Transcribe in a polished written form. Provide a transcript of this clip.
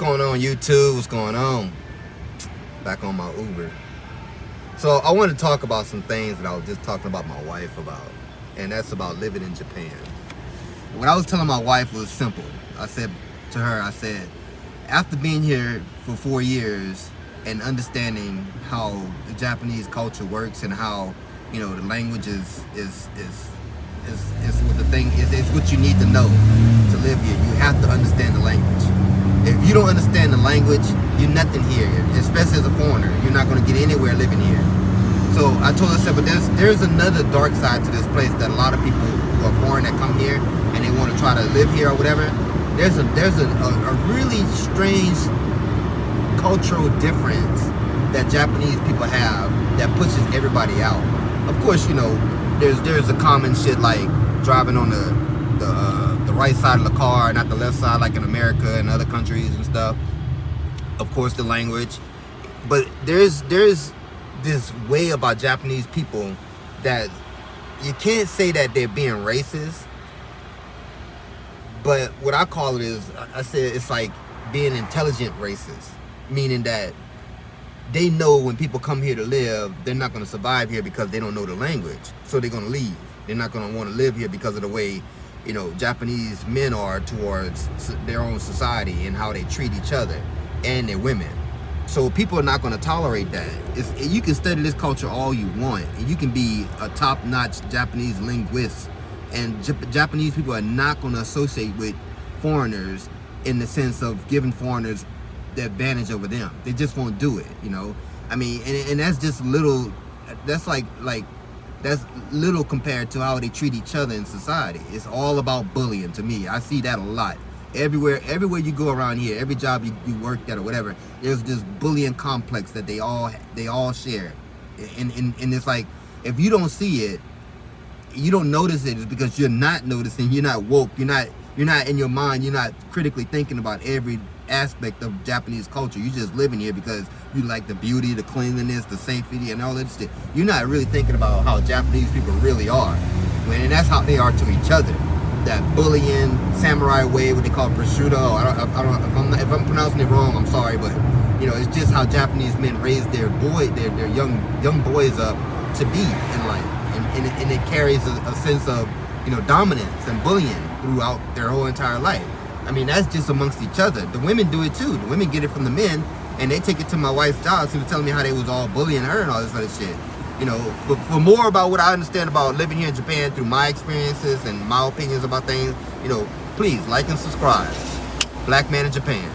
going on, YouTube? What's going on? Back on my Uber. So I want to talk about some things that I was just talking about my wife about, and that's about living in Japan. What I was telling my wife was simple. I said to her, I said, after being here for 4 years and understanding how the Japanese culture works and how, you know, the language is what the thing is, it's what you need to know to live here. You have to understand the language. If you don't understand the language, you're nothing here, especially as a foreigner. You're not going to get anywhere living here. So I told her, but there's another dark side to this place that a lot of people who are foreign that come here and they want to try to live here or whatever. There's a really strange cultural difference that Japanese people have that pushes everybody out. Of course, you know, there's a common shit like driving on the right side of the car, not the left side, like in America and other countries and stuff. Of course, the language, but there's this way about Japanese people that you can't say that they're being racist, but what I call it is, I said it's like being intelligent racist, meaning that they know when people come here to live, they're not going to survive here because they don't know the language, so they're going to leave. They're not going to want to live here because of the way, you know, Japanese men are towards their own society and how they treat each other and their women. So people are not going to tolerate that. You can study this culture all you want, and you can be a top-notch Japanese linguist, and Japanese people are not going to associate with foreigners in the sense of giving foreigners the advantage over them. They just won't do it, you know. I mean, and that's just little. That's like that's little compared to how they treat each other in society. It's all about bullying to me. I see that a lot. Everywhere you go around here, every job you work at or whatever, there's this bullying complex that they all share. And it's like, if you don't see it, you don't notice it, it's because you're not noticing, you're not woke, you're not in your mind, you're not critically thinking about every aspect of Japanese culture. You're just living here because you like the beauty, the cleanliness, the safety, and all that shit. You're not really thinking about how Japanese people really are. And that's how they are to each other. That bullying, samurai way, what they call prosciutto. If I'm pronouncing it wrong, I'm sorry, but you know, it's just how Japanese men raise their young boys up to be in life, and it carries a sense of, you know, dominance and bullying throughout their whole entire life. I mean, that's just amongst each other. The women do it too. The women get it from the men, and they take it to my wife's job. She was telling me how they was all bullying her and all this other shit. You know, but for more about what I understand about living here in Japan through my experiences and my opinions about things, you know, please like and subscribe. Black Man in Japan.